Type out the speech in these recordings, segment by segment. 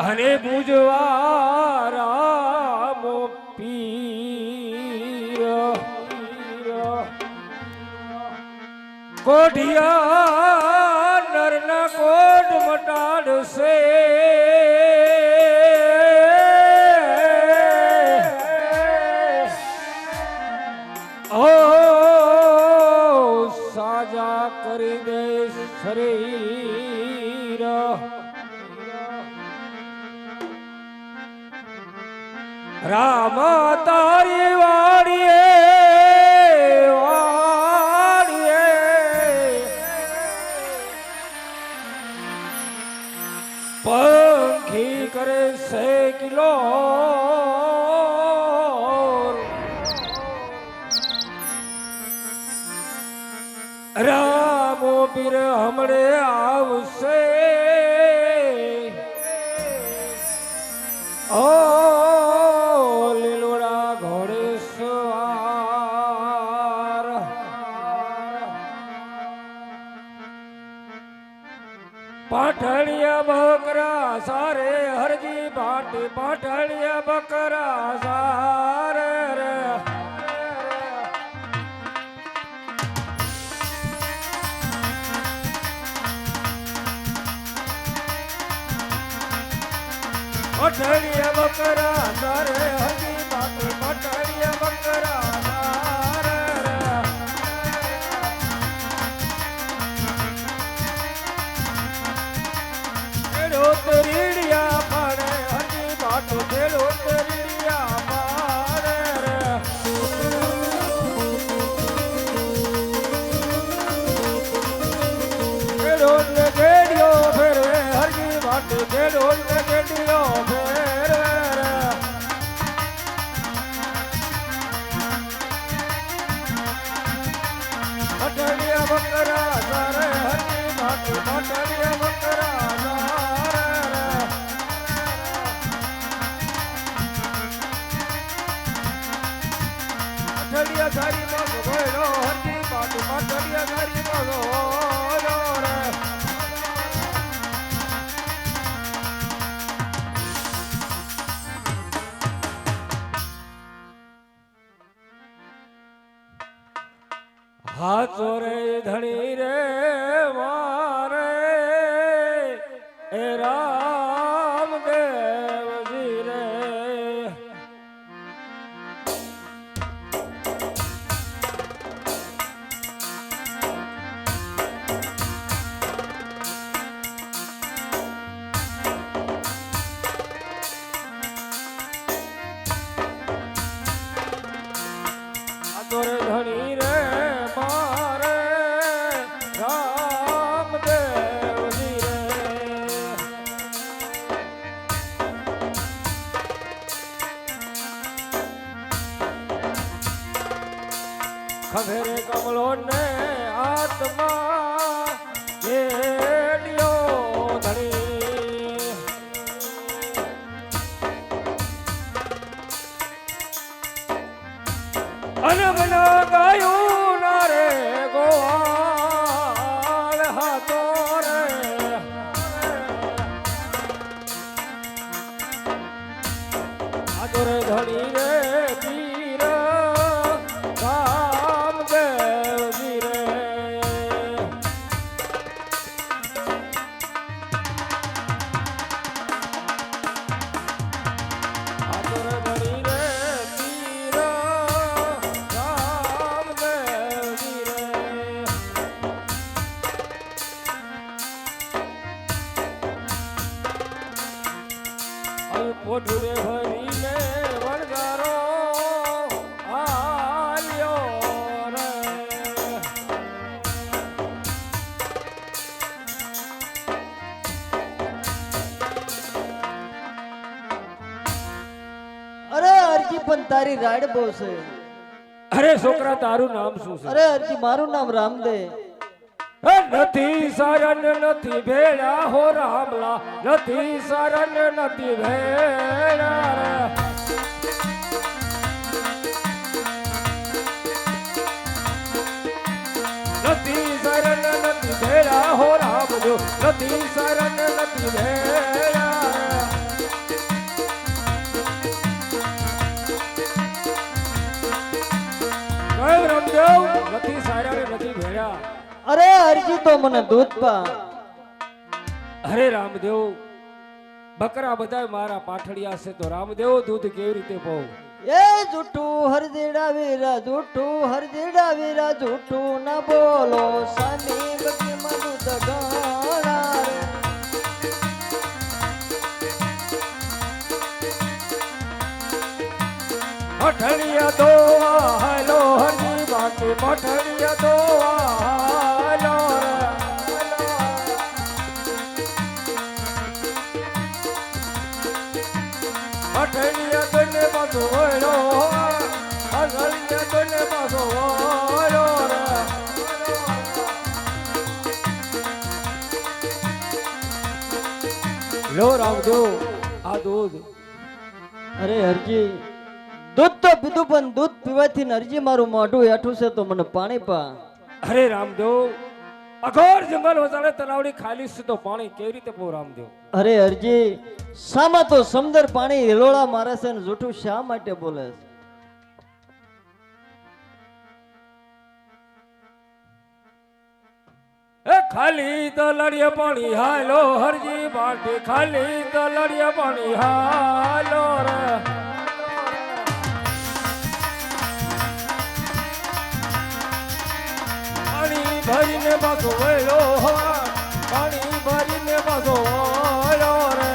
અને પૂજવા રામ પીર કોઢિયા નરના કોટ મટાડશે ઓ સાજા કરી દે શરીર રામ તારી વાડીએ પંખી કરે છે કિલો રામો પીર હમણે આવશે ઓ લીલોડા ઘોડે સવાર પાટણિયા બકરા સારે હરજી પાટી પાટણિયા બકરા સારે રે પટડિયા બકરા સારે હજી પાટી પટડિયા બકરા સારે તેડો તરીડિયા પાડે હજી પાટો તેડો તરીડિયા પાડે તેડો ને ગેડિયો ફેરવે હજી પાટો તેડો ને ગેડિયો બકરા સારે હરી ભાટી પાટડિયા બકરા સારે પાટડિયા સારી માં ગોયડો હરી પાટી પાટડિયા સારી માં ગોયડો રે હાથો રે ધણી રે મારે એ રામદેવજી રે હાથો રે ધણી રે ખભેરે કમલો ને આત્મા ગેડિયો ધણી અનમના ગાયું ના રે ગોવાળ હાથો રે હાથો રે ધણી રે પીર રામદેવજી રે હાથો રે ધણી રે પીર રામદેવજી રે પોઠું રે ભરીને વણગારો આલ્યો રે અરે અરજી પણ તારી રાડ બહુ છે. અરે છોકરા તારું નામ શું છે? અરે અરજી મારું નામ રામદેવ. નથી શરણ નથી ભેળા હો રામલા નથી શરણ નથી ભેળા નથી શરણ નથી ભેળા હો રામજો નથી શરણ નથી ભેળા નથી સાર્યા ને નથી ભેળ્યા. અરે હરજી તો મને દૂધ પા. અરે રામદેવ, બકરા બધા મારા પાઠડિયા છે તો રામદેવ દૂધ કેવી રીતે પાઉં? એ જૂઠું હરદેડા વીરા, જૂઠું હરદેડા વીરા, જૂઠું ના બોલો સાની બકીમાં દૂધ ગણા રે. પાઠડિયા દોવા હાલો હરજી બાકી પાઠડિયા દોવા હાલો રે. પાઠડિયા તને પાછો વળો, પાઠડિયા તને પાછો વળો રે. લો રામદેવ, આ દૂધ. અરે હરજી, દૂધ તો પીધું પણ દૂધ પીવાથી ને હરજી મારું મોઢું હેઠું છે તો મને પાણી પા. અરે રામદેવ, અઘોર જંગલ વસાડે તલાવડી ખાલી છે તો પાણી કેવી રીતે પો રામદેવ? અરે હરજી, શામાં તો સમદર પાણી હિલોળા મારે છે ને જૂઠું શા માટે બોલે છે? એ ખાલી તલડીએ પાણી હાલો હરજી બાટી, ખાલી તલડીએ પાણી હાલો રે. પાણી ભરીને પાછો વળો, પાણી ભરીને પાછો વળો રે.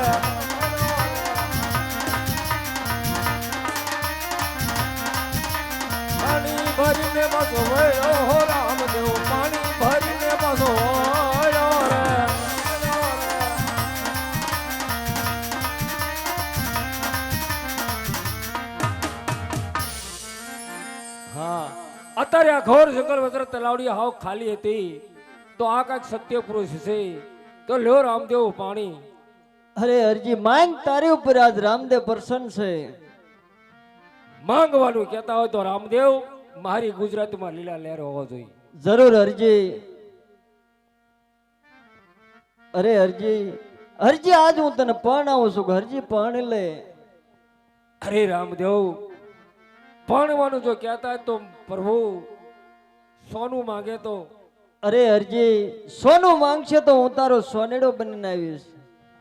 પાણી ભરીને પાછો વળો રામદેવ, પાણી ભરીને પાછો વળો રે. હા, અત્યારે આ ઘોર જંગલ વગર તલાવડી હાવ ખાલી હતી તો આ કાંઈક સત્ય પુરુષ છે તો લ્યો રામદેવ પાણી. અરે હરજી, માંગ તારી ઉપર આજ રામદેવ પ્રસન્ન છે. માંગવાનું કહેતા હોય તો રામદેવ મારી ગુજરાતમાં લીલા લહેર હોવો જોઈએ. જરૂર હરજી. અરે હરજી, હરજી આજ હું તને પરણાવું છું, હરજી પરણી લે. અરે રામદેવ, પરણવાનું જો કહેતા હોય તો પ્રભુ સોનું માંગે તો? અરે હરજી, સોનું માંગશે તો હું તારો સોનેડો બનીને આવીશ.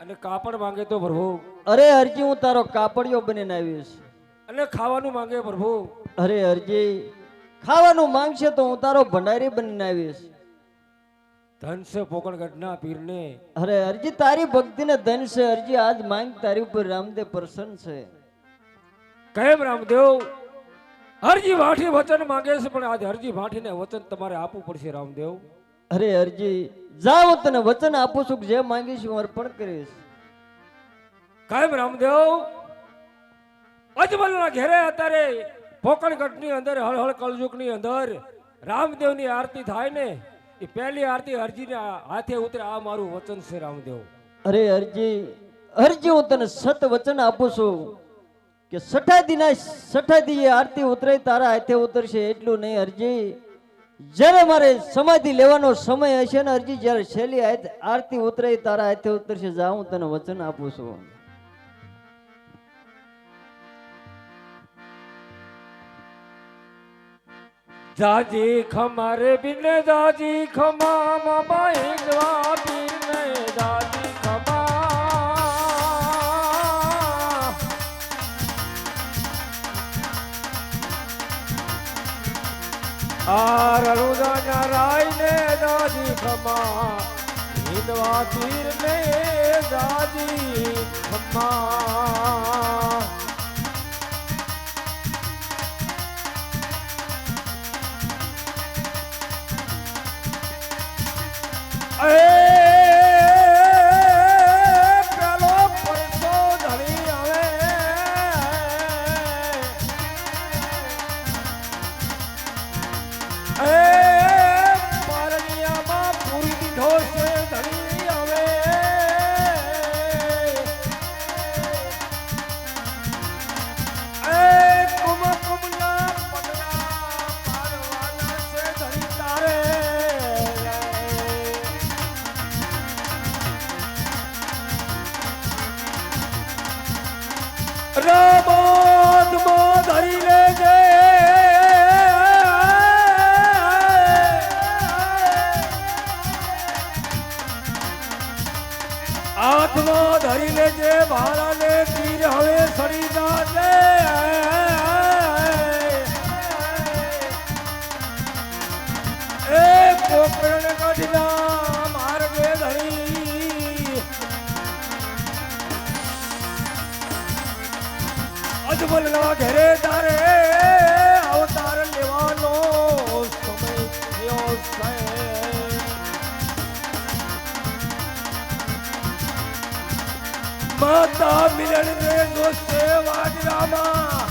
અને કાપડ માંગે તો પ્રભુ? અરે હરજી, હું તારો કાપડિયો બનીને આવીશ. અને ખાવાનું માંગે પ્રભુ? અરે હરજી, ખાવાનું માંગશે તો હું તારો ભંડારી બનીને આવીશ. ધન છે પોકણગઢના પીરને. અરે હરજી, તારી ભક્તિને ધન છે. હરજી આજ માંગ તારી ઉપર રામદેવ પ્રસન્ન છે. કેમ રામદેવ? હરજી વાઠી વચન માંગે છે પણ આજ હરજી વાઠીને વચન તમારે આપવું પડશે રામદેવ. અરે હરજી, જા, હું તને વચન આપું છું કે જે માંગીશ હું અર્પણ કરીશ. કેમ રામદેવ? અજમલના ઘેરે અત્યારે પોકણગઢની અંદર હળહળ કળજુગની અંદર રામદેવની આરતી થાય ને એ પહેલી આરતી હરજીને હાથે ઉતરે આ મારું વચન છે રામદેવ. અરે હરજી, હરજી હું તને સત વચન આપું છું કે છઠ્ઠા દી આરતી ઉતરે તારા હાથે ઉતરશે. એટલું નહીં હરજી, જ્યારે મારે સમાધિ લેવાનો સમય હશે ને હરજી, જ્યારે છેલ્લી આરતી ઉતરે તારા હાથે ઉતરશે. જા, હું તને વચન આપું છું. જાજી ખમારે બિને જાજી ખમા મામા હિંદવા બિને જાજી ખમા. આ રણુદા નારાય ને જાજી ખમા, હિંદવા પીર ને જાજી ખમા. પેલો પરસો ધણી આવે પારણિયામાં પૂરી દીધો છે ધણી આવે. હાથમાં ધરી લેજે ભાલાને તીર હવે સડી જાજે એ પોકરણ ગઢના માર્ગે ધરી અજમલના ઘરે તારે અવતાર લેવાનો સમય થયો છે માતા મિલન ને દોસ્તે વાજરામાં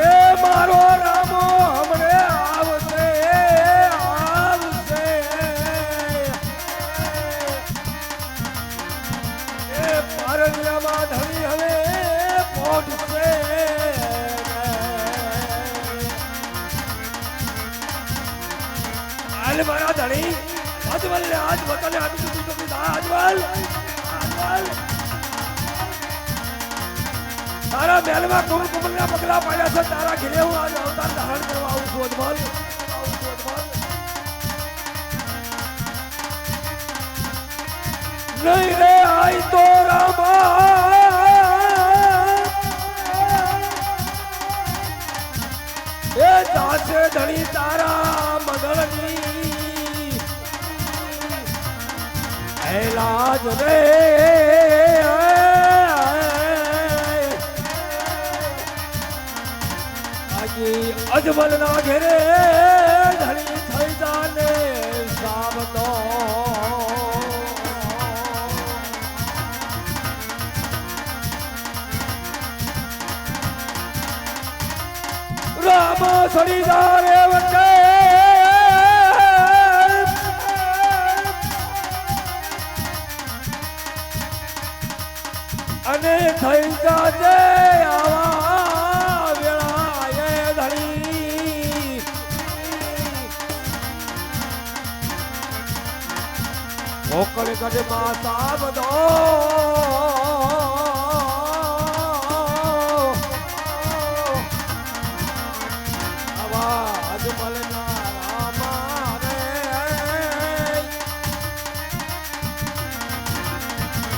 એ મારો રામો હમણે આવશે આવશે એ પરણિયામાં ધણી હવે પહોંચશે હાલ મારા ધણી અજમલ ને આજ વતને આપી દીધું તો અજમલ અજમલ તારા મહેલમાં કુમકુમના પગલા પાડ્યા છે તારા ઘરે હું આજ અવતાર ધારણ કરવા આવું છું અજમલ નહીં રે આઈ તો રામા એ જાશે ધણી તારા મદળની ઐલાજ રે અજમલ ના ઘેરે ધણી થઈ જાને સાવતો રામ સડી જારે વટે અને થઈ જાજે આવા વેળાએ ધણી ઓકળ ગઢ માતા બધો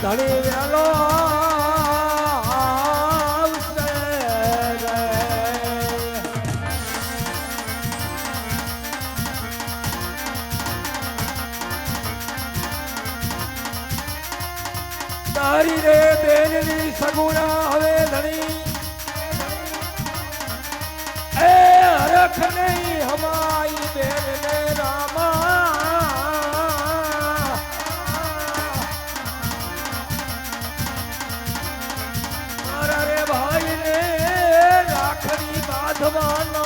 ધણી વેલો આવશે રે તારી રે બેનની સગુણા હવે ધણી એ હરખ નહીં હમાઈ બેન ને રામા બાંધવાનો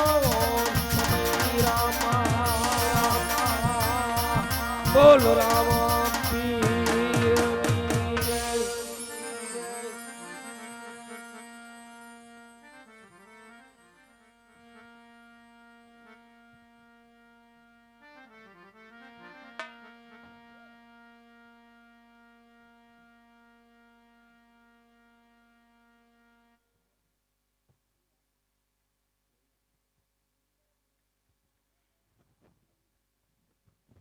સમય રામા બોલ રામ